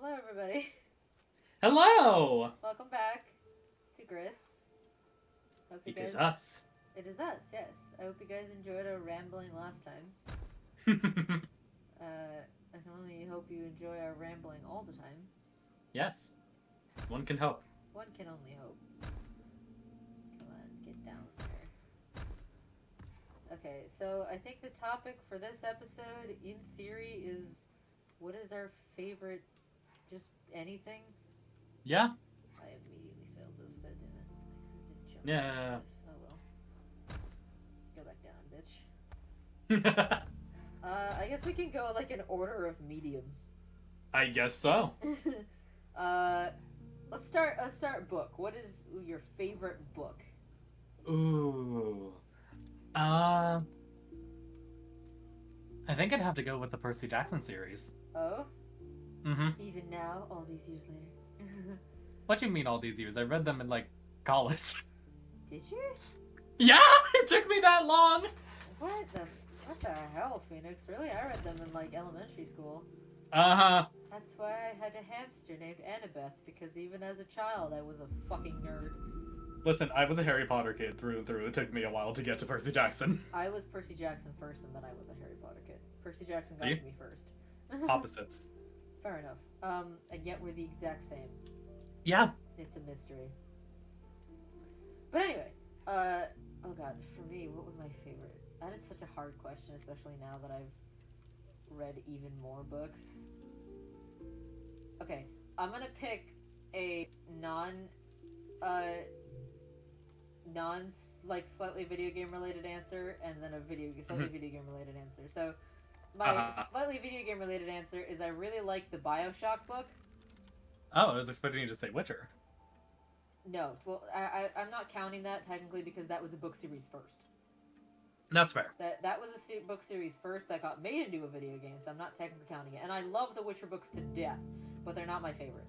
Hello, everybody. Hello! Welcome back to Gris. Hope you It is guys. us. It is us. Yes. I hope you guys enjoyed our rambling last time. I can only hope you enjoy our rambling all the time. Yes. One can hope. One can only hope. Come on, get down there. Okay, so I think the topic for this episode, in theory, is what is our favorite, just anything? Yeah? I immediately failed this. God damn it! I didn't jump Yeah. fast enough. Oh well. Go back down, bitch. I guess we can go like an order of medium. I guess so. Let's start book. What is your favorite book? Ooh. I think I'd have to go with the Percy Jackson series. Oh? Mm-hmm. Even now, all these years later. What do you mean all these years? I read them in, college. Did you? Yeah! It took me that long! What the hell, Phoenix? Really? I read them in, elementary school. Uh-huh. That's why I had a hamster named Annabeth, because even as a child, I was a fucking nerd. Listen, I was a Harry Potter kid through and through. It took me a while to get to Percy Jackson. I was Percy Jackson first, and then I was a Harry Potter kid. Percy Jackson got to me first. Opposites. Fair enough. And yet we're the exact same. Yeah. It's a mystery. But anyway, oh god, for me, what was my favorite? That is such a hard question, especially now that I've read even more books. Okay, I'm gonna pick a slightly video game related answer, and then a slightly video game related answer. So, my slightly video game related answer is I really like the BioShock book. Oh, I was expecting you to say Witcher. No, well, I'm not counting that technically because that was a book series first. That's fair. That was a book series first that got made into a video game, so I'm not technically counting it. And I love the Witcher books to death, but they're not my favorite.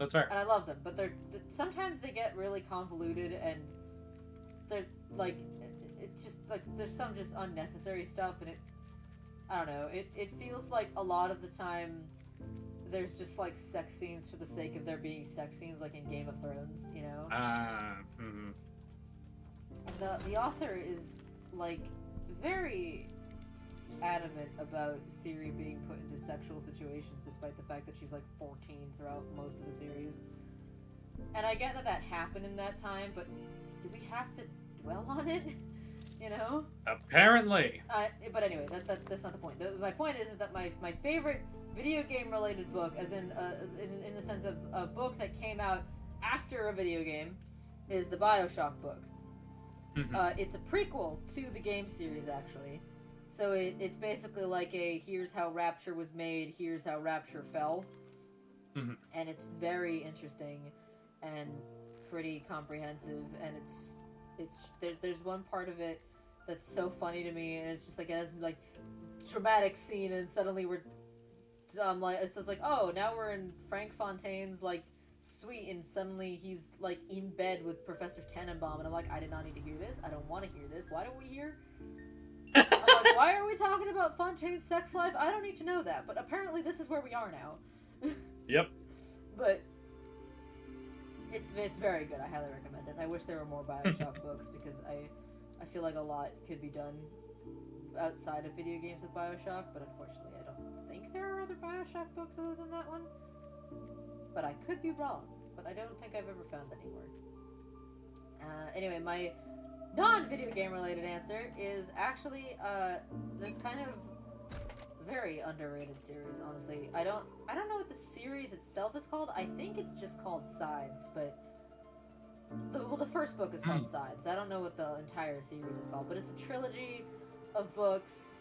That's fair. And I love them, but sometimes they get really convoluted, and they're it's just there's some just unnecessary stuff, and I don't know. It feels like a lot of the time there's just sex scenes for the sake of there being sex scenes, like in Game of Thrones, you know. Mm-hmm. The author is very adamant about Ciri being put into sexual situations, despite the fact that she's 14 throughout most of the series. And I get that happened in that time, but do we have to dwell on it? You know? Apparently. But anyway, that's not the point. My point is that my favorite video game related book, as in the sense of a book that came out after a video game, is the BioShock book. Mm-hmm. It's a prequel to the game series, actually. So it's basically like a here's how Rapture was made, here's how Rapture fell. Mm-hmm. And it's very interesting and pretty comprehensive, and there's one part of it that's so funny to me, and it's just it has dramatic scene, and suddenly it's just oh, now we're in Frank Fontaine's suite, and suddenly he's in bed with Professor Tenenbaum, and I'm I did not need to hear this. I don't want to hear this. Why don't we hear? I'm why are we talking about Fontaine's sex life? I don't need to know that, but apparently this is where we are now. Yep. But it's very good. I highly recommend it. And I wish there were more BioShock books, because I feel like a lot could be done outside of video games with BioShock, but unfortunately I don't think there are other BioShock books other than that one. But I could be wrong, but I don't think I've ever found anywhere. Anyway, my non-video game related answer is actually this kind of very underrated series, honestly. I don't know what the series itself is called. I think it's just called Sides, but the first book is called Sides. I don't know what the entire series is called, but it's a trilogy of books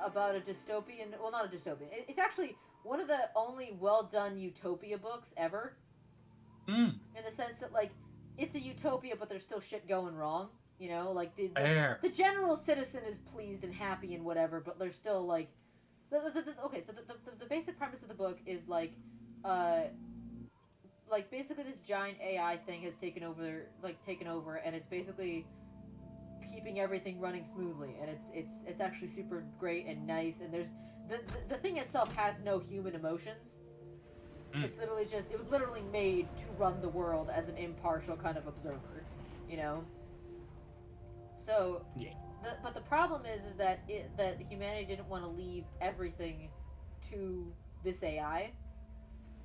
about a dystopian, well, not a dystopian. It's actually one of the only well-done utopia books ever. In the sense that, it's a utopia, but there's still shit going wrong. You know, the general citizen is pleased and happy and whatever, but there's still, okay, so the basic premise of the book is, basically this giant AI thing has taken over, and it's basically keeping everything running smoothly, and it's actually super great and nice, and there's the thing itself has no human emotions, It's literally just, it was literally made to run the world as an impartial kind of observer, you know? So, Yeah. but the problem is that that humanity didn't want to leave everything to this AI.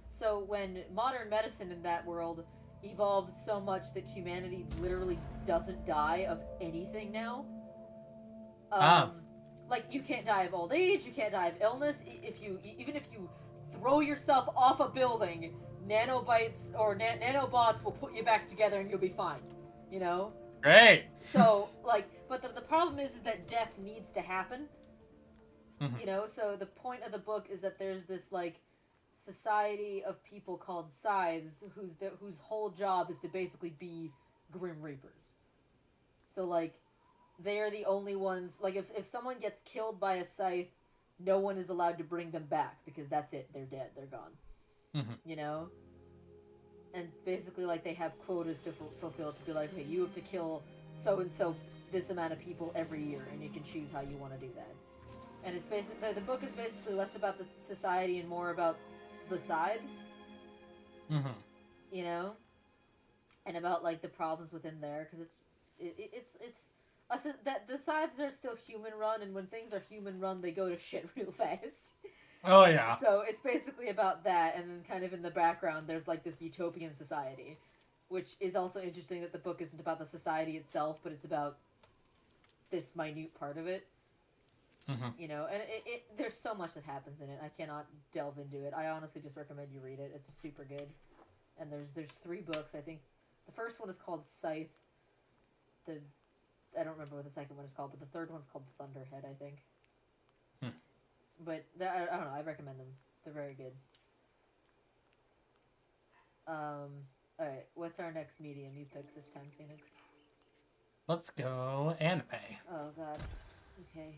So when modern medicine in that world evolved so much that humanity literally doesn't die of anything now, like you can't die of old age, you can't die of illness. Even if you throw yourself off a building, nanobites or nanobots will put you back together and you'll be fine. You know. Great. So like, but the problem is that death needs to happen. Mm-hmm. You know. So the point of the book is that there's this like society of people called scythes whose whole job is to basically be Grim Reapers. So like, they're the only ones, like if someone gets killed by a scythe, no one is allowed to bring them back because that's it, they're dead, they're gone. Mm-hmm. You know? And basically like they have quotas to fulfill, to be like, hey, you have to kill so and so this amount of people every year and you can choose how you want to do that. And it's basically, the book is basically less about the society and more about the scythes. Mm-hmm. You know? And about like the problems within there, because it's that the scythes are still human run, and when things are human run, they go to shit real fast. Oh yeah. So it's basically about that, and then kind of in the background, there's like this utopian society, which is also interesting that the book isn't about the society itself, but it's about this minute part of it. Mm-hmm. You know, and there's so much that happens in it. I cannot delve into it. I honestly just recommend you read it. It's super good. And there's 3 books. I think the first one is called Scythe. I don't remember what the second one is called, but the third one's called Thunderhead, I think. But I don't know. I recommend them. They're very good. All right. What's our next medium you pick this time, Phoenix? Let's go anime. Oh God. Okay.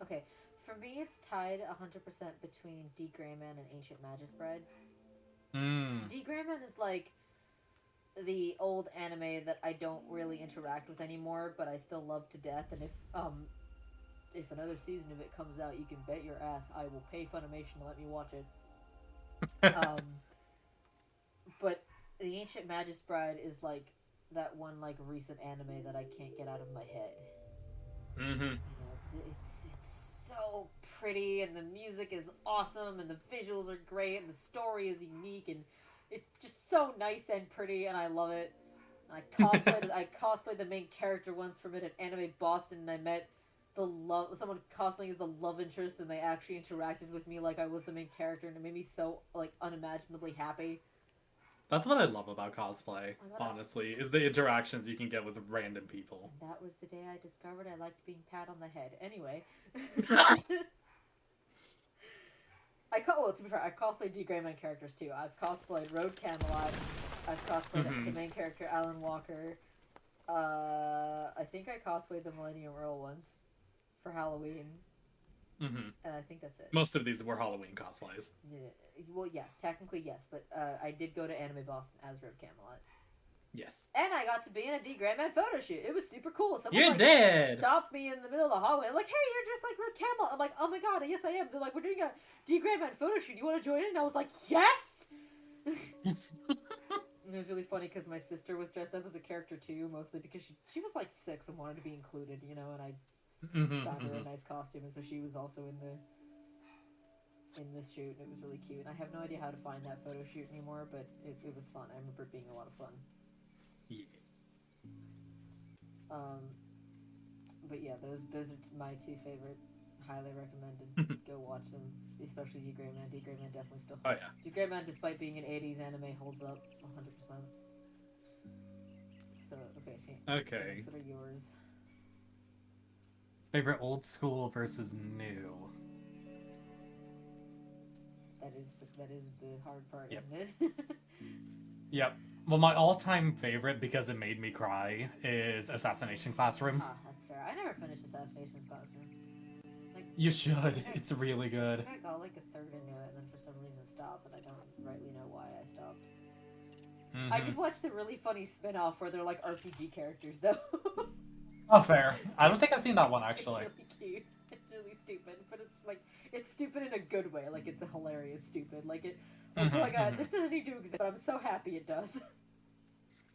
Okay. For me, it's tied 100% between D. Greyman and Ancient Magus Bride. D. Greyman is like the old anime that I don't really interact with anymore, but I still love to death. And if another season of it comes out, you can bet your ass I will pay Funimation to let me watch it. But the Ancient Magus Bride is like that one like recent anime that I can't get out of my head. Mm-hmm. You know, 'cause it's so pretty, and the music is awesome, and the visuals are great, and the story is unique, and it's just so nice and pretty, and I love it. And I cosplayed the main character once from it at Anime Boston, and I met someone cosplaying as the love interest, and they actually interacted with me like I was the main character, and it made me so like unimaginably happy. That's what I love about cosplay, honestly, is the interactions you can get with random people. And that was the day I discovered I liked being pat on the head. Anyway. To be fair, I cosplayed D. Greyman characters too. I've cosplayed Road Camelot. I've cosplayed the main character, Alan Walker. I think I cosplayed the Millennium Earl once for Halloween. Mm-hmm. And I think that's it. Most of these were Halloween cosplays. Yeah, well, yes, technically yes, but I did go to Anime Boston as Road Camelot. Yes. And I got to be in a D. Greyman photo shoot. It was super cool. Someone did! Stopped me in the middle of the hallway. I'm like, hey, you're just like Road Camelot. I'm like, oh my god, yes I am. They're like, we're doing a D. Greyman photo shoot. You want to join in? And I was like, yes! And it was really funny because my sister was dressed up as a character too, mostly because she was like 6 and wanted to be included, you know, and I found her a nice costume, and so she was also in this shoot, and it was really cute. And I have no idea how to find that photo shoot anymore, but it was fun. I remember it being a lot of fun. Yeah. But yeah, those are my 2 favorite. Highly recommended. Go watch them, especially D. Greyman. D. Greyman definitely still. Oh yeah. D. Greyman, despite being an 80s anime, holds up 100%. So okay. Phoenix, what are yours? Favorite old school versus new. That is the hard part, Yep. isn't it? Yep. Well, my all-time favorite, because it made me cry, is Assassination Classroom. Ah, that's fair. I never finished Assassination Classroom. Like, You should. It's really good. I got like a third into it, and then for some reason stopped, and I don't rightly know why I stopped. Mm-hmm. I did watch the really funny spin-off where they're like RPG characters, though. Oh, fair. I don't think I've seen that one, actually. It's really cute. It's It's really stupid, but it's like it's stupid in a good way. Like it's a hilarious stupid. Like it. It's like this doesn't need to exist, but I'm so happy it does.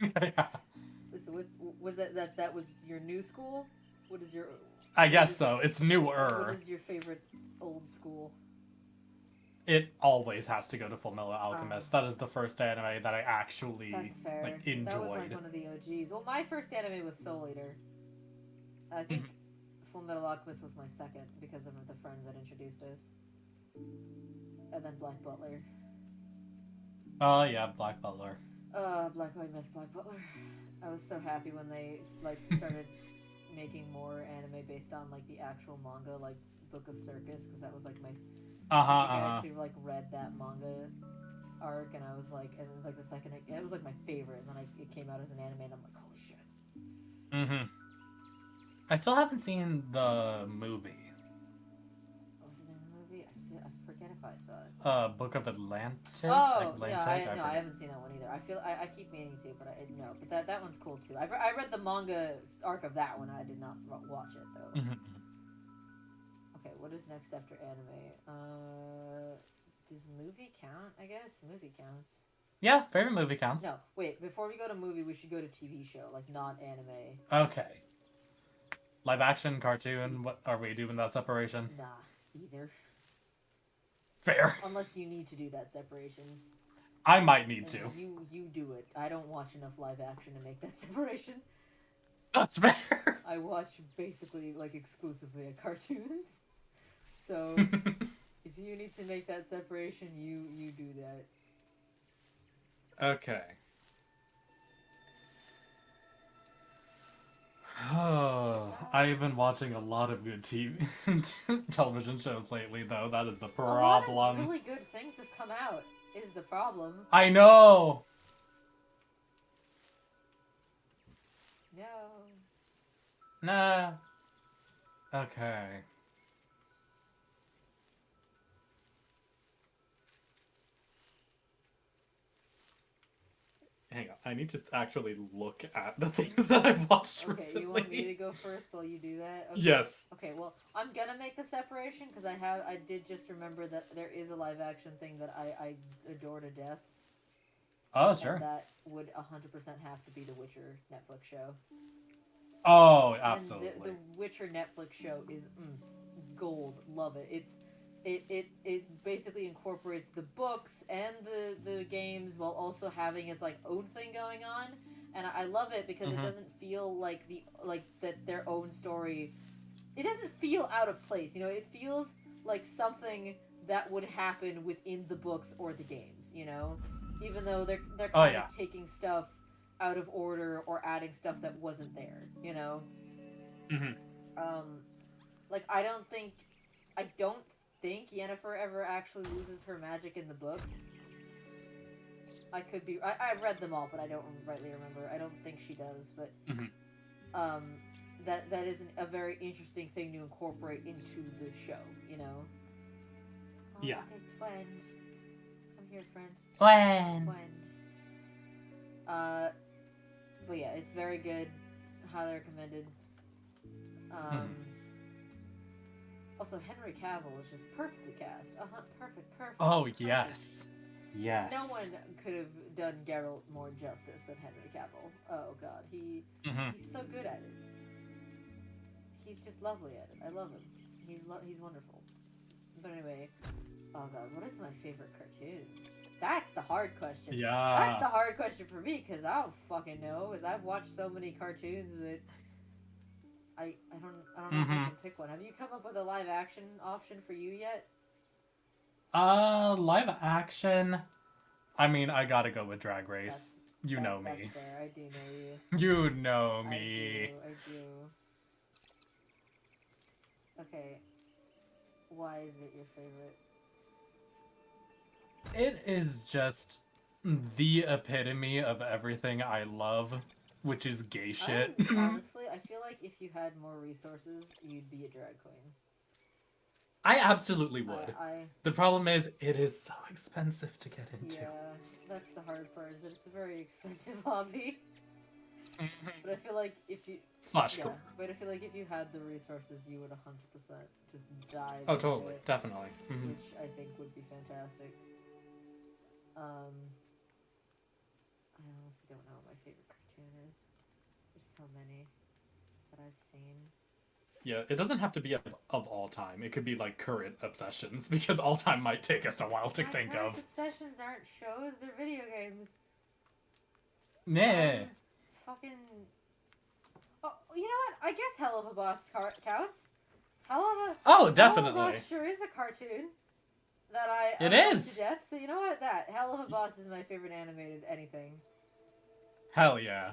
Yeah. So was that was your new school? What is your? I what guess is- so. It's What newer. is your favorite old school? It always has to go to Full Metal Alchemist. That is the first anime that I actually That's fair. like That was like enjoyed. one of the OGs. Well, my first anime was Soul Eater. I think Full Metal Alchemist was my second because of the friend that introduced us. And then Black Butler. Oh yeah, Black Butler. I miss Black Butler. I was so happy when they like started making more anime based on like the actual manga, like Book of Circus, because that was like my. I actually like read that manga arc, and I was like, and then, like the second it was like my favorite, and then it came out as an anime, and I'm like, holy shit. I still haven't seen the movie. Was there a movie? I forget if I saw it. Book of Atlantis. Oh, Atlantic? I haven't seen that one either. I keep meaning to, but no. But that one's cool too. I read the manga arc of that one. I did not watch it though. Okay, what is next after anime? Does movie count? I guess movie counts. Yeah, favorite movie counts. No, wait. Before we go to movie, we should go to TV show, like not anime. Okay. Live action, cartoon. What are we doing that separation? Nah, either. Fair. Unless you need to do that separation. I might need And to. You do it. I don't watch enough live action to make that separation. That's fair. I watch basically like exclusively cartoons. So if you need to make that separation, you do that. Okay. Oh, I've been watching a lot of good TV television shows lately, though. That is the problem. A lot of really good things have come out. Is the problem? I know. No. Nah. Okay. Hang on, I need to actually look at the things that I've watched Okay, recently. you want me to go first while you do that? Okay. Yes. Okay, well, I'm gonna make the separation because I did just remember that there is a live action thing that I adore to death. Oh, sure. And that would 100% have to be the Witcher Netflix show. Oh, absolutely. And the Witcher Netflix show is gold. Love it. It basically incorporates the books and the games while also having its like own thing going on, and I love it because it doesn't feel like that their own story. It doesn't feel out of place. You know, it feels like something that would happen within the books or the games. You know, even though they're kind of taking stuff out of order or adding stuff that wasn't there. You know. Like I don't think Yennefer ever actually loses her magic in the books. I could be. I've read them all, but I don't rightly remember. I don't think she does, but that is a very interesting thing to incorporate into the show. You know. Oh, yeah. Okay, friend. Come here, friend. Friend. But yeah, it's very good. Highly recommended. Also, Henry Cavill is just perfectly cast. Perfect. Oh, yes. Yes. No one could have done Geralt more justice than Henry Cavill. Oh, God. He's so good at it. He's just lovely at it. I love him. He's wonderful. But anyway, oh, God, what is my favorite cartoon? That's the hard question. Yeah. That's the hard question for me, because I don't fucking know, because I've watched so many cartoons that I don't know if I can pick one. Have you come up with a live action option for you yet? Live action. I mean, I gotta go with Drag Race. You know me. That's fair. I do know you. You know me. I do. Okay. Why is it your favorite? It is just the epitome of everything I love, which is gay shit. Honestly, I feel like if you had more resources, you'd be a drag queen. I absolutely would. The problem is, it is so expensive to get into. Yeah, that's the hard part, is that it's a very expensive hobby. But I feel like if you Slash yeah, career. but I feel like if you had the resources, you would 100% just dive Oh, into totally, it, definitely. which I think would be fantastic. I honestly don't know what my favorite cartoon is. There's so many that I've seen. Yeah, it doesn't have to be of all time. It could be like current obsessions because all time might take us a while to My think current of. obsessions aren't shows; they're video games. Nah. Fucking. Oh, you know what? I guess Hell of a Boss counts. Oh, Hell of a definitely. Boss sure is a cartoon that I It love to is. death. So you know what? That Hell of a Boss is my favorite animated anything. Hell yeah.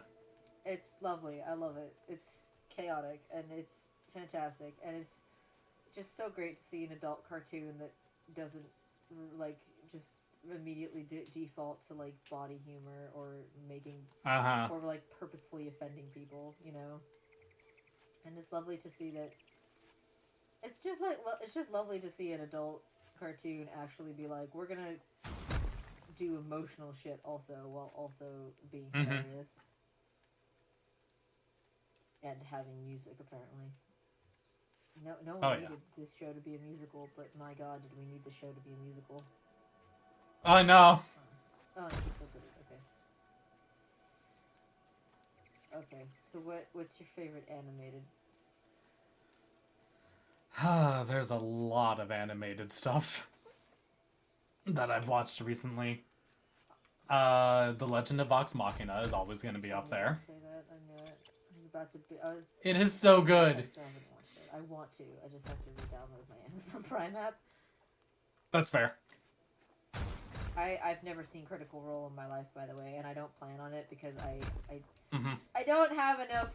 It's lovely. I love it. It's chaotic and it's fantastic and it's just so great to see an adult cartoon that doesn't like just immediately default to like body humor or making Uh-huh. or like purposefully offending people, you know. And it's lovely to see that. It's just like it's just lovely to see an adult cartoon actually be like, we're gonna do emotional shit also while also being hilarious and having music apparently. No one needed this show to be a musical, but my god, did we need the show to be a musical? Oh no. Oh, you still did it. Okay. Okay. So what's your favorite animated? There's a lot of animated stuff that I've watched recently. The Legend of Vox Machina is always going to be up there. Say that. I knew it. I was about to be. It is so good. I still haven't watched it. I want to. I just have to re-download my Amazon Prime app. That's fair. I've never seen Critical Role in my life, by the way, and I don't plan on it because I don't have enough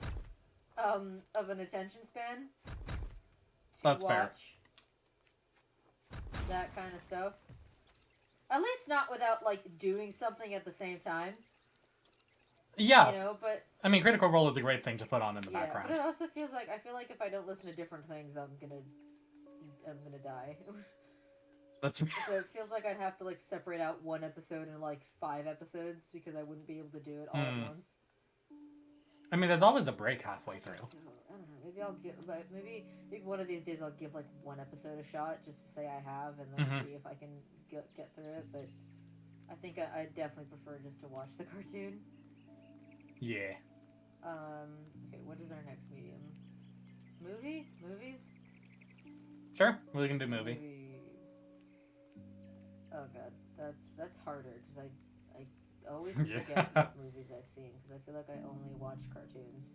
of an attention span to That's watch that kind of stuff. At least not without like doing something at the same time. Yeah. You know, but I mean, Critical Role is a great thing to put on in the background. But it also feels like I feel like if I don't listen to different things, I'm gonna die. That's So it feels like I'd have to like separate out one episode in like 5 episodes because I wouldn't be able to do it all at once. I mean, there's always a break halfway through. So, I don't know. Maybe I'll give. Maybe one of these days I'll give like one episode a shot just to say I have, and then see if I can get through it. But I think I definitely prefer just to watch the cartoon. Yeah. Okay. What is our next medium? Movies. Sure, we can do movie. Movies. Oh god, that's harder because I always forget what movies I've seen because I feel like I only watch cartoons.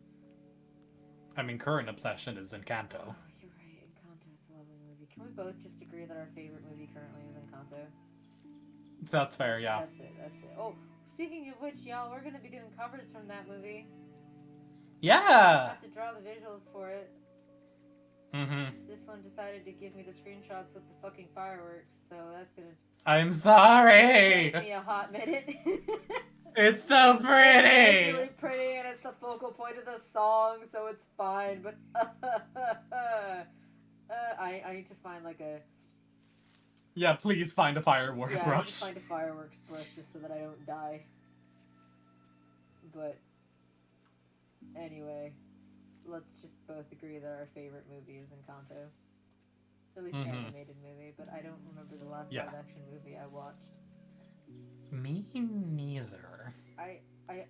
I mean, current obsession is Encanto. Oh, you're right. Encanto's a lovely movie. Can we both just agree that our favorite movie currently is Encanto? That's fair, yeah. That's it. Oh, speaking of which, y'all, we're gonna be doing covers from that movie. Yeah. I just have to draw the visuals for it. This one decided to give me the screenshots with the fucking fireworks, so that's gonna. I'm sorry. Take me a hot minute. It's so pretty. It's really pretty, and it's the focal point of the song, so it's fine. But I need to find like a. Yeah, please find a firework brush. I need to find a fireworks brush just so that I don't die. But anyway, let's just both agree that our favorite movie is Encanto. At least animated movie, but I don't remember the last live action movie I watched. Me neither.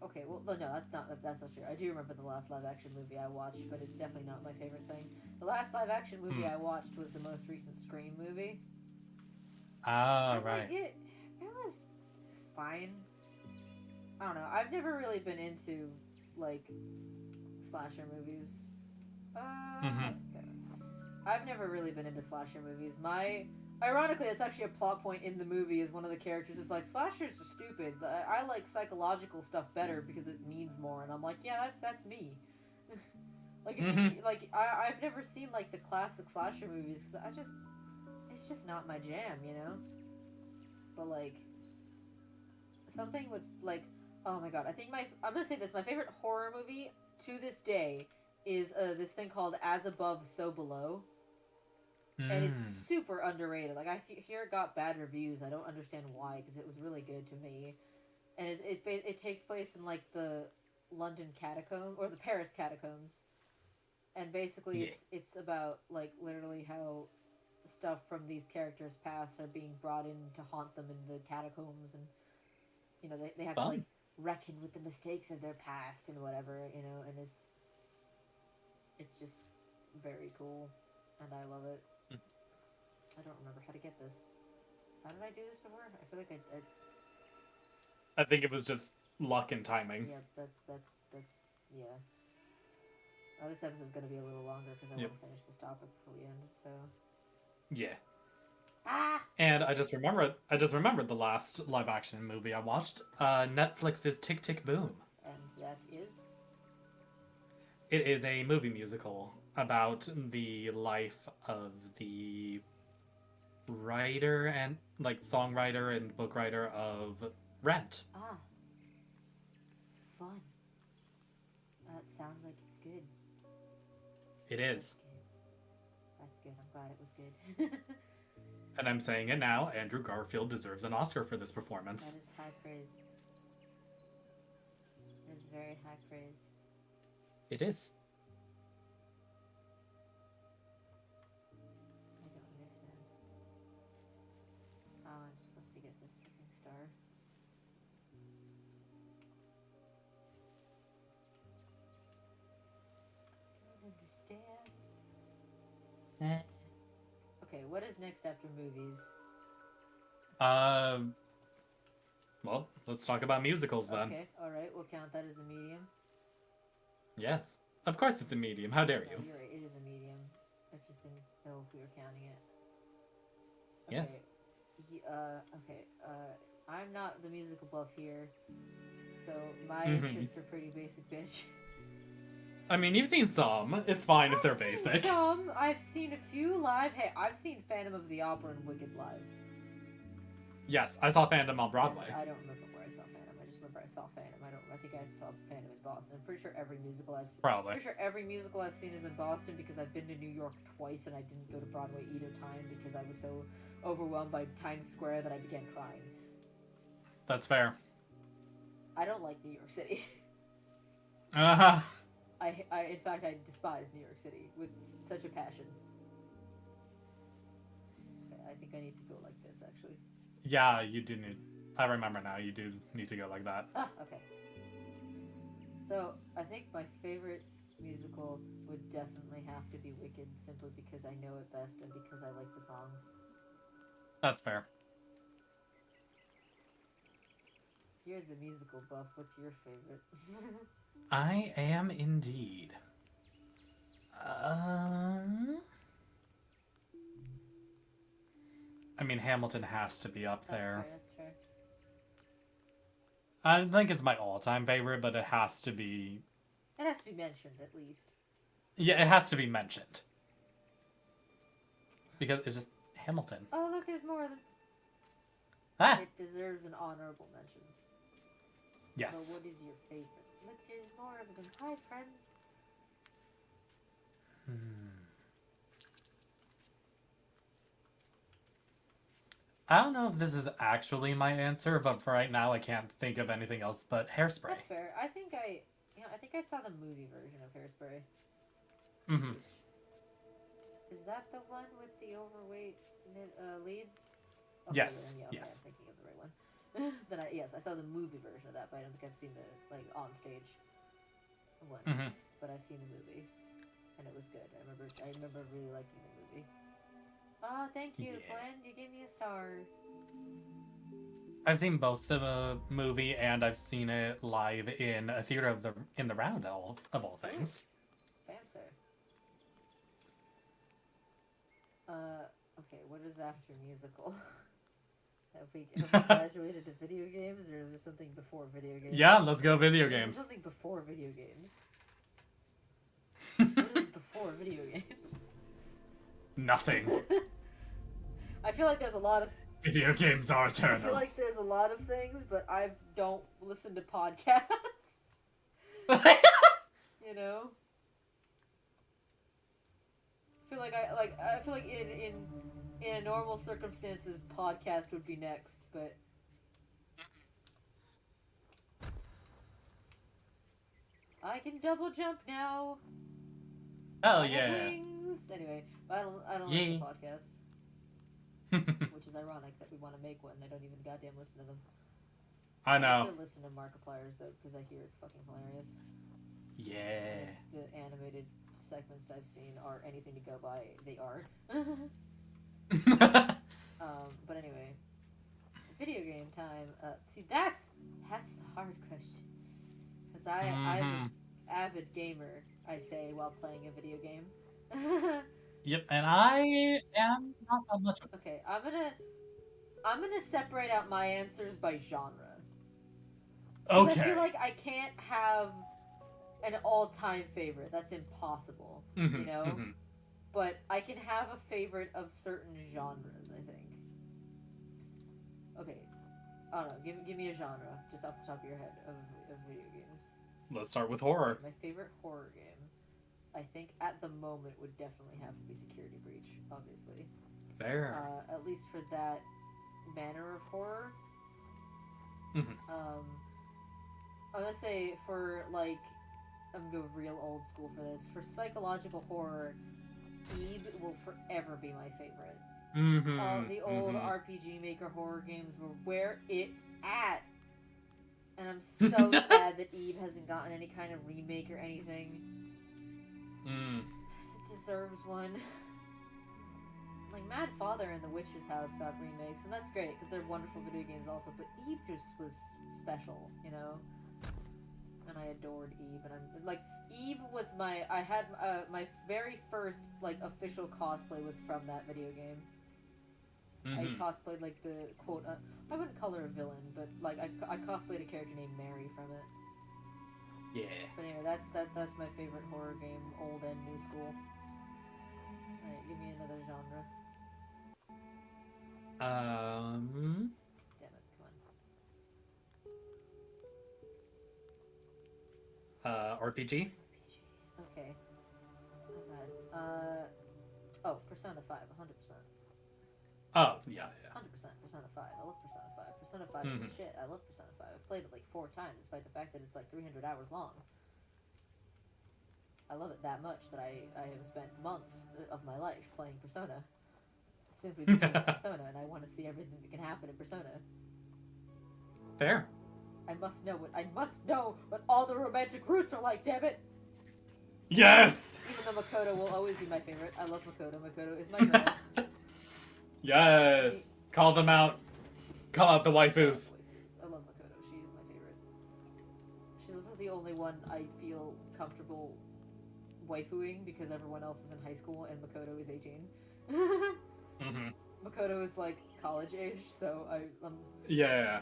Okay, well no, that's not true. I do remember the last live action movie I watched, but it's definitely not my favorite thing. The last live action movie I watched was the most recent Scream movie. Ah, and, right. It was fine. I don't know. I've never really been into like slasher movies. I've never really been into slasher movies. Ironically, it's actually a plot point in the movie. Is one of the characters is like, slashers are stupid. I like psychological stuff better because it means more. And I'm like, yeah, that's me. Like, if you, like, I've never seen like the classic slasher movies. It's just not my jam, you know. But like, something with like, oh my god, I think I'm gonna say this. My favorite horror movie to this day is this thing called As Above, So Below. And it's super underrated. Like, I hear it got bad reviews. I don't understand why, because it was really good to me. And it takes place in like the London catacomb or the Paris catacombs, and basically it's about like literally how stuff from these characters' past are being brought in to haunt them in the catacombs, and you know they have to like reckon with the mistakes of their past and whatever, you know, and it's just very cool, and I love it. I don't remember how to get this. How did I do this before? I feel like I think it was just luck and timing. Yeah, that's yeah. This episode's gonna be a little longer because I want to finish this topic before we end. So. Yeah. Ah. And I just remembered the last live action movie I watched. Netflix's Tick Tick Boom. And that is. It is a movie musical about the life of the writer and like songwriter and book writer of Rent. Ah. Fun. That sounds like it's good. It is. That's good. I'm glad it was good. And I'm saying it now, Andrew Garfield deserves an Oscar for this performance. That is high praise. It is very high praise. It is. I don't understand how I'm supposed to get this freaking star. I don't understand. Okay, what is next after movies? Well, let's talk about musicals then. Okay, alright, we'll count that as a medium. Yes. Of course it's a medium. How dare you? You're right, it is a medium. I just didn't know if we were counting it. Okay. Yes. I'm not the musical buff here, so my interests are pretty basic, bitch. I mean, you've seen some. It's fine if they're basic. Some. I've seen a few live. Hey, I've seen Phantom of the Opera and Wicked live. Yes, I saw Phantom on Broadway. I don't remember where I saw Phantom. I just remember I saw Phantom. I think I saw Phantom in Boston. I'm pretty sure every musical I've seen. Probably. Pretty sure every musical I've seen is in Boston because I've been to New York twice and I didn't go to Broadway either time because I was so overwhelmed by Times Square that I began crying. That's fair. I don't like New York City. Uh-huh. In fact, I despise New York City with such a passion. Okay, I think I need to go like this, actually. Yeah, you do need... I remember now, you do need to go like that. Ah, okay. So, I think my favorite musical would definitely have to be Wicked, simply because I know it best and because I like the songs. That's fair. You're the musical buff. What's your favorite? I am indeed. I mean, Hamilton has to be up there. That's fair. I think it's my all-time favorite, but it has to be... It has to be mentioned, at least. Yeah, it has to be mentioned. Because it's just Hamilton. Oh, look, there's more of them. Ah! It deserves an honorable mention. Yes. But what is your favorite? Look, there's more of them. Hi, friends. I don't know if this is actually my answer, but for right now I can't think of anything else but Hairspray. That's fair. I think I saw the movie version of Hairspray. Mm-hmm. Is that the one with the overweight lead? Okay, Yes. yeah, okay, Yes. I'm thinking of the right one. Then I saw the movie version of that, but I don't think I've seen the like on stage one. Mm-hmm. But I've seen the movie, and it was good. I remember really liking the movie. Oh, thank you, Yeah. Flynn. You gave me a star. I've seen both the movie and I've seen it live in a theater of the Roundel of all things. Fancy. Okay, what is after musical? Have we graduated to video games, or is there something before video games? Yeah, let's go video Is there games. something before video games? What is before video games? Nothing. I feel like there's a lot of... Video games are I eternal. feel like there's a lot of things, but I don't listen to podcasts. You know? I feel like in normal circumstances podcast would be next, but I can double jump now. Oh I have yeah. wings. Anyway, I don't listen Yay. to podcasts, which is ironic that we want to make one and I don't even goddamn listen to them. I know. I listen to Markiplier's though because I hear it's fucking hilarious. Yeah. If the animated segments I've seen are anything to go by, they are. But anyway, video game time. See, that's the hard question. Because I'm an avid gamer, I say, while playing a video game. Yep, and I am not that much of Okay, I'm gonna separate out my answers by genre. Because I feel like I can't have an all-time favorite. That's impossible, you know? But I can have a favorite of certain genres, I think. Okay, I don't know. Give me a genre, just off the top of your head, of video games. Let's start with horror. My favorite horror game, I think at the moment, would definitely have to be Security Breach, obviously. Fair. At least for that manner of horror. I'm gonna say for, like, I'm gonna go real old school for this. For psychological horror, Eve will forever be my favorite. The old RPG Maker horror games were where it's at. And I'm so sad that Eve hasn't gotten any kind of remake or anything. It deserves one. Like, Mad Father and The Witch's House got remakes, and that's great, because they're wonderful video games also, but Eve just was special, you know? And I adored Eve, and I'm, like, Eve was my very first, like, official cosplay was from that video game. I cosplayed, like, the quote, I wouldn't call her a villain, but, like, I cosplayed a character named Mary from it. Yeah. But anyway, that's my favorite horror game, old and new school. Alright, give me another genre. Damn it, come on. RPG? Okay. Oh god. Persona 5, 100%. Oh, yeah. 100% Persona 5. I love Persona 5. Persona 5 is the shit. I love Persona 5. I've played it like 4 times, despite the fact that it's like 300 hours long. I love it that much that I have spent months of my life playing Persona. Simply because it's Persona, and I want to see everything that can happen in Persona. Fair. I must know what all the romantic roots are like, damn it! Yes! Even though Makoto will always be my favorite. I love Makoto. Makoto is my girl. Yes! Call them out. Call out the waifus. I love Makoto. She is my favorite. She's also the only one I feel comfortable waifuing because everyone else is in high school and Makoto is 18. Makoto is like college age, so Yeah.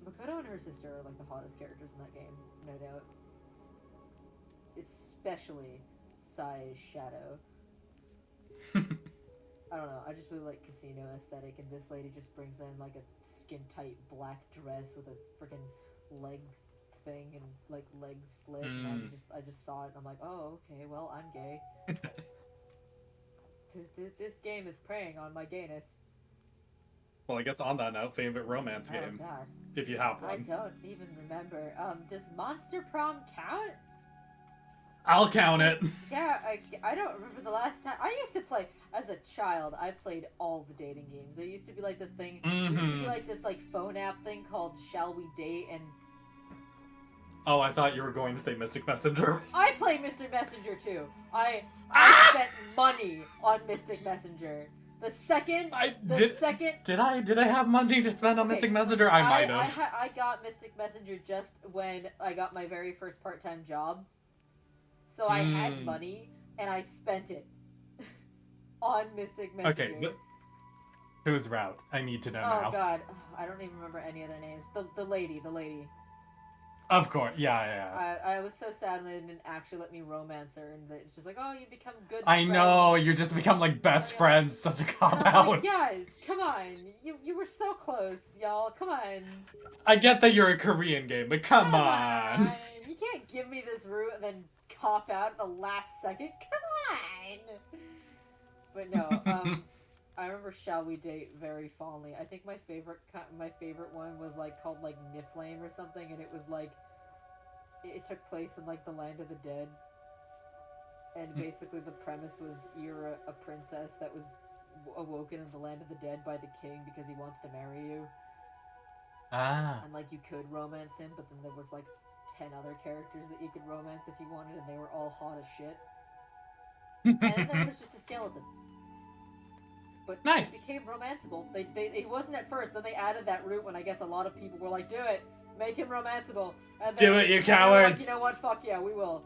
Makoto and her sister are like the hottest characters in that game, no doubt. Especially Sai's Shadow. I don't know, I just really like casino aesthetic, and this lady just brings in like a skin-tight black dress with a freaking leg thing and like leg slit, and I just saw it and I'm like, oh, okay, well, I'm gay. This game is preying on my gayness. Well, I guess on that note, favorite romance game. Oh god. If you have one. I don't even remember. Does Monster Prom count? I'll count it. Yeah, I don't remember the last time. I used to play, as a child, I played all the dating games. There used to be like this thing, there used to be like this like phone app thing called Shall We Date, and... Oh, I thought you were going to say Mystic Messenger. I play Mr. Messenger too. I spent money on Mystic Messenger. The second... Did I have money to spend on Mystic Messenger? I might have. I got Mystic Messenger just when I got my very first part-time job. So I had money, and I spent it on Mystic Messenger. Okay, but whose route? I need to know now. Oh god, I don't even remember any of their names. The lady. Of course, yeah. I was so sad when they didn't actually let me romance her, and it's just like, oh, you become good I friends. know, you just become like best friends. Such a cop-out. Like, guys, come on. You were so close, y'all. Come on. I get that you're a Korean game, but come on. You can't give me this route and then cop out at the last second. Come on. But no, I remember Shall We Date very fondly. I think my favorite one was like called like Niflame or something, and it it took place in like the land of the dead, and basically the premise was you're a princess that was awoken in the land of the dead by the king because he wants to marry you. Ah. And like you could romance him, but then there was like 10 other characters that you could romance if you wanted, and they were all hot as shit. And then there was just a skeleton. But nice. It became romanceable. It wasn't at first. Then they added that route when I guess a lot of people were like, "Do it, make him romanceable." And then, do it, you cowards! Like, you know what? Fuck yeah, we will.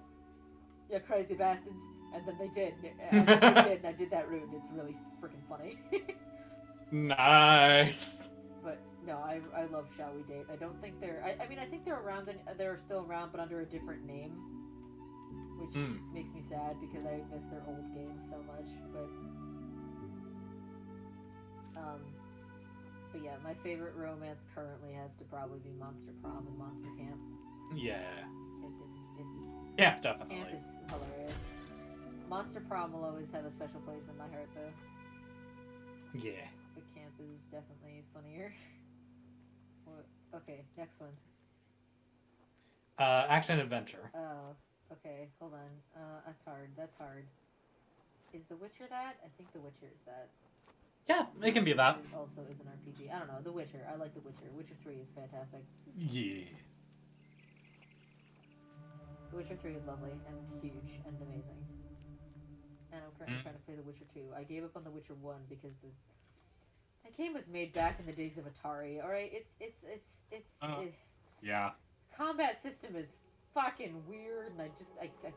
You crazy bastards. And then they did. And then they did, and I did that route, and it's really freaking funny. nice. But no, I love Shall We Date. I don't think they're. I mean, I think they're around. They're still around, but under a different name, which makes me sad because I miss their old games so much. But yeah, my favorite romance currently has to probably be Monster Prom and Monster Camp. Yeah. Because it's yeah, definitely. Camp is hilarious. Monster Prom will always have a special place in my heart, though. Yeah. But Camp is definitely funnier. Okay, next one. Action adventure. Oh, okay, hold on. That's hard. Is The Witcher that? I think The Witcher is that. Yeah, it can be that. It also is an RPG. I don't know. The Witcher. I like The Witcher. Witcher 3 is fantastic. Yeah. The Witcher 3 is lovely and huge and amazing. And I'm currently trying to play The Witcher 2. I gave up on The Witcher 1 because that game was made back in the days of Atari. All right, it's yeah. Combat system is fucking weird, and I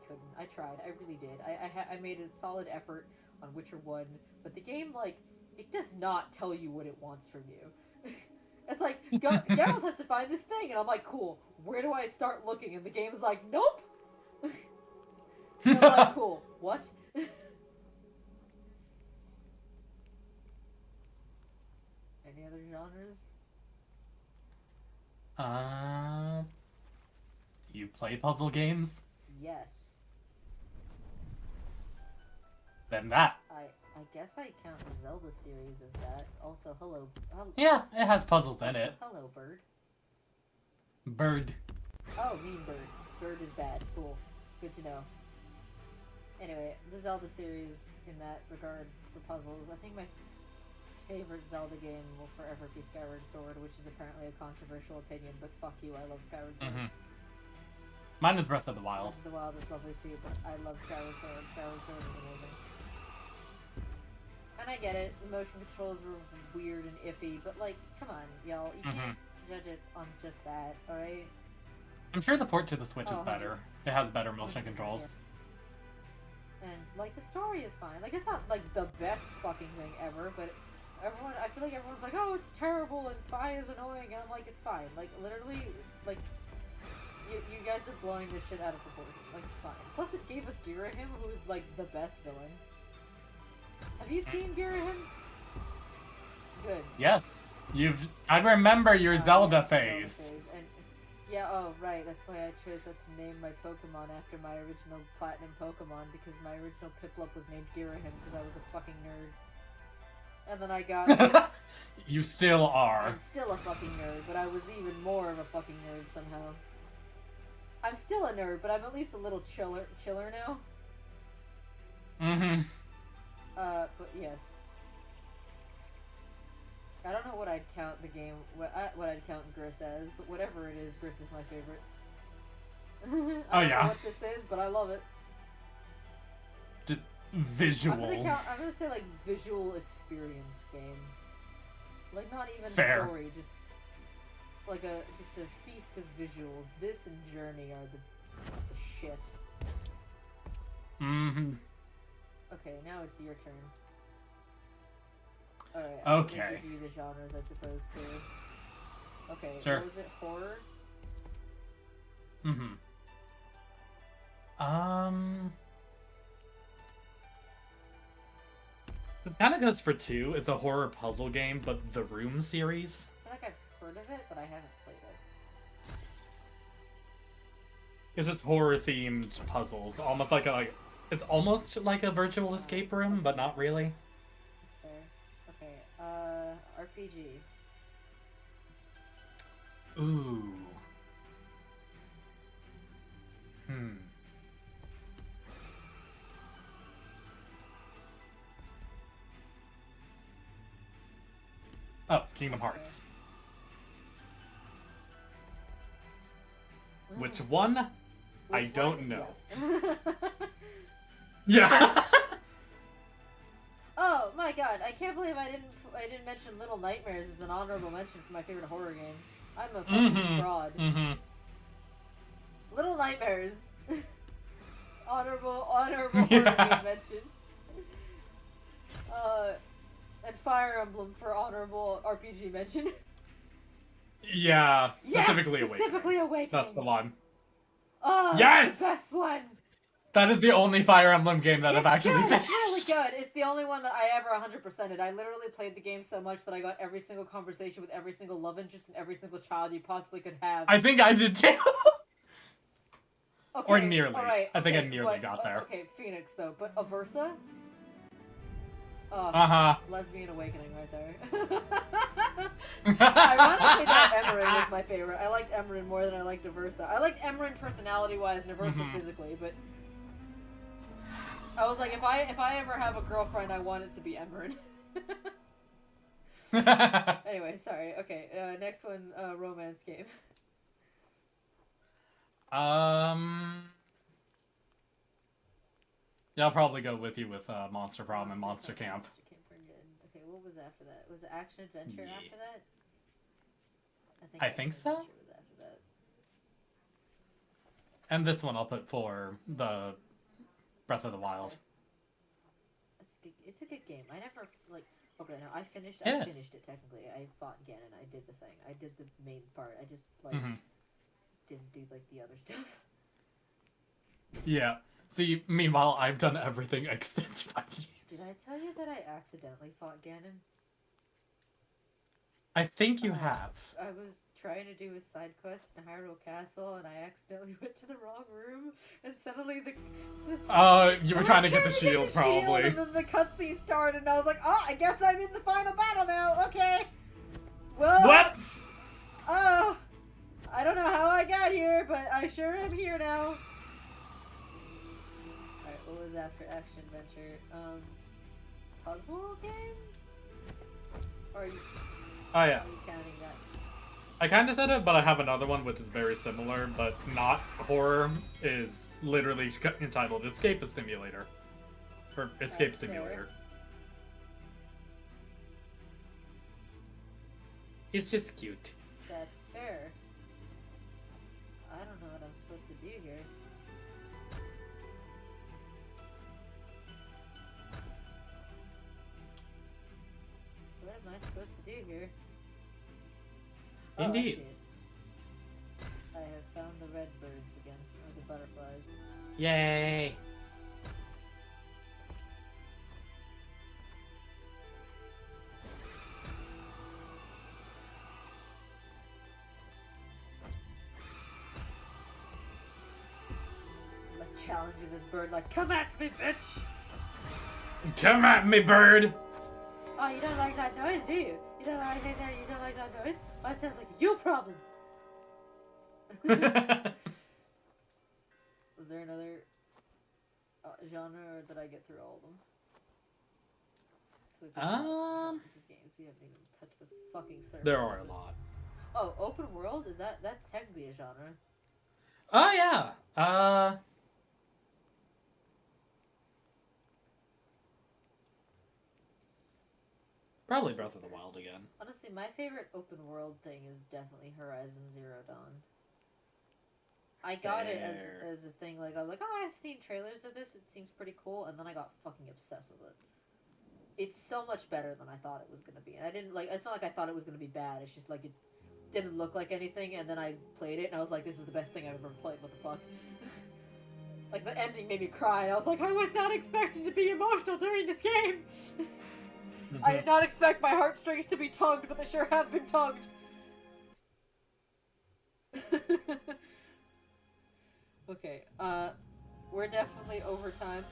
couldn't. I tried. I really did. I made a solid effort on Witcher 1, but the game, like, it does not tell you what it wants from you. It's like, Geralt has to find this thing, and I'm like, cool, where do I start looking? And the game is like, nope! And I'm like, cool, what? Any other genres? You play puzzle games? Yes. Then that. I guess I count the Zelda series as that. Also, hello. Yeah, it has puzzles in it. Hello, bird. Bird. Oh, mean bird. Bird is bad. Cool. Good to know. Anyway, the Zelda series in that regard for puzzles, I think my favorite Zelda game will forever be Skyward Sword, which is apparently a controversial opinion, but fuck you, I love Skyward Sword. Mine is Breath of the Wild. Breath of the Wild is lovely too, but I love Skyward Sword. Skyward Sword is amazing. And I get it, the motion controls were weird and iffy, but like, come on, y'all, you can't judge it on just that, alright? I'm sure the port to the Switch is better. It has better motion controls. Yeah. And, like, the story is fine. Like, it's not, like, the best fucking thing ever, but I feel like everyone's like, oh, it's terrible, and Fi is annoying, and I'm like, it's fine. Like, literally, like, you guys are blowing this shit out of proportion. Like, it's fine. Plus, it gave us Girahim, who is, like, the best villain. Have you seen Girahim? Good. Yes. I remember your Zelda phase. And, yeah, oh, right. That's why I chose not to name my Pokemon after my original Platinum Pokemon, because my original Piplup was named Girahim because I was a fucking nerd. And then I got... You still are. I'm still a fucking nerd, but I was even more of a fucking nerd somehow. I'm still a nerd, but I'm at least a little chiller now. But yes. I don't know what I'd count the game, what I'd count Gris as, but whatever it is, Gris is my favorite. I don't know what this is, but I love it. Just visual. I'm gonna say like visual experience game. Like not even story, just like a feast of visuals. This and Journey are the shit. Okay, now it's your turn. Alright, I'm gonna give you the genres, I suppose, too. Okay, sure. What was it? Horror? This kind of goes for two. It's a horror puzzle game, but the Room series. I feel like I've heard of it, but I haven't played it. It's just horror-themed puzzles, almost like it's almost like a virtual escape room, but not really. That's fair. Okay, RPG. Ooh. Oh, Kingdom Hearts. Which one? I don't know. Yes. Yeah. Oh my god! I can't believe I didn't mention Little Nightmares as an honorable mention for my favorite horror game. I'm a fucking fraud. Little Nightmares. honorable horror game mention. And Fire Emblem for honorable RPG mention. Yeah, specifically yes, specifically Awakening. That's the one. Oh, yes! the best one. That is the only Fire Emblem game that I've actually finished. It's really good. It's the only one that I ever 100%ed. I literally played the game so much that I got every single conversation with every single love interest and every single child you possibly could have. I think I did too. Okay, or nearly. Right, I think I nearly got there. Okay, Phoenix though, but Aversa? Lesbian awakening right there. Ironically, that Emerin was my favorite. I liked Emerin more than I liked Aversa. I liked Emerin personality-wise and Aversa physically, but I was like, if I ever have a girlfriend, I want it to be Emerin. Anyway, sorry. Okay, next one, romance game. Yeah, I'll probably go with you with Monster Prom and Monster Camp. Okay, what was after that? Was it Action Adventure after that? I think so. Was after that. And this one I'll put for the Breath of the Wild. It's a good game. I never okay, no, I finished it technically. I fought Ganon, I did the thing. I did the main part. I just didn't do the other stuff. Yeah. See, meanwhile, I've done everything except fighting. Did I tell you that I accidentally fought Ganon? I think you have. I was trying to do a side quest in Hyrule Castle, and I accidentally went to the wrong room, and suddenly you were trying to get the shield, probably. And then the cutscene started, and I was like, oh, I guess I'm in the final battle now, okay. Well... Whoops! Oh, I don't know how I got here, but I sure am here now. Alright, what was after Action Adventure? Puzzle game? Or are you... Oh, yeah. Are you counting that? I kind of said it, but I have another one which is very similar, but not horror, is literally entitled Escape Simulator. Or Escape Simulator. He's just cute. That's fair. I don't know what I'm supposed to do here. What am I supposed to do here? Indeed. I see it. I have found the red birds again, or the butterflies. Yay! Like challenging this bird, like, come at me, bitch! Come at me, bird! Oh, you don't like that noise, do you? You don't like that noise? Oh, it sounds like your problem. Was there another genre, or did I get through all of them? Games we haven't even touched the fucking surface. There are a lot. Oh, open world? That's technically a genre? Oh yeah. Probably Breath of the Wild again. Honestly, my favorite open world thing is definitely Horizon Zero Dawn. I got it as a thing, like, I'm like, oh, I've seen trailers of this, it seems pretty cool, and then I got fucking obsessed with it. It's so much better than I thought it was gonna be. And I didn't, it's not like I thought it was gonna be bad, it's just, like, it didn't look like anything, and then I played it, and I was like, this is the best thing I've ever played, what the fuck? Like, the ending made me cry, and I was like, I was not expecting to be emotional during this game! I did not expect my heartstrings to be tugged, but they sure have been tugged. Okay, we're definitely over time.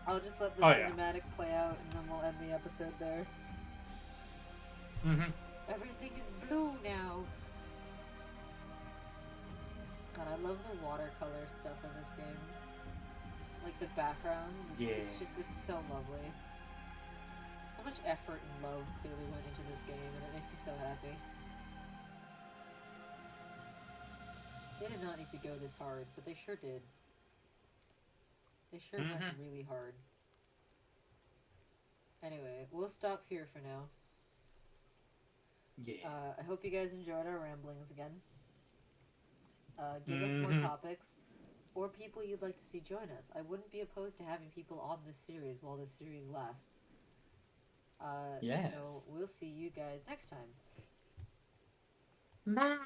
I'll just let the cinematic play out, and then we'll end the episode there. Everything is blue now. God, I love the watercolor stuff in this game. Like the backgrounds, it's so lovely. So much effort and love clearly went into this game, and it makes me so happy. They did not need to go this hard, but they sure did. They sure went really hard. Anyway, we'll stop here for now. Yeah. I hope you guys enjoyed our ramblings again. Give us more topics, or people you'd like to see join us. I wouldn't be opposed to having people on this series while this series lasts. Yes. So we'll see you guys next time. Bye.